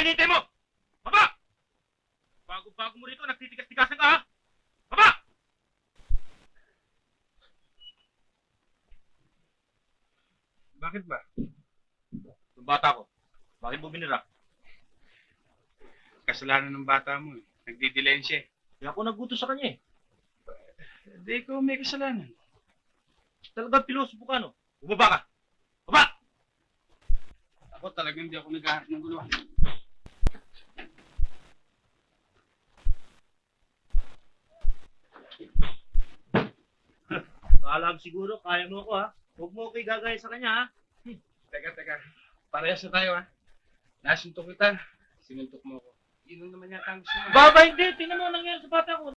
hinihintay mo? Baba! Bago-bago mo rito, nagtitigas-tigasan ka, ha? Baba! Bakit ba? Yung bata ko, bakit mo binira? Kasalanan ng bata mo eh. Nagdidilayan siya eh. Kaya ako nagutos sa kanya, eh. Hindi ikaw may kasalanan. Talagang pilosopo ka, no? Bumaba ka! Baba! Ako talagang hindi ako naghahanap ng gulo. Kaalam siguro, kaya mo ako, ha? Huwag mo ako gagaya sa kanya, ha? Teka. Parehas na tayo ha. Nasuntok kita. Sinuntok mo ako. Yun lang naman yata ang gusto mo. Baba, hindi! Tingnan mo ang nangyari sa bata ko.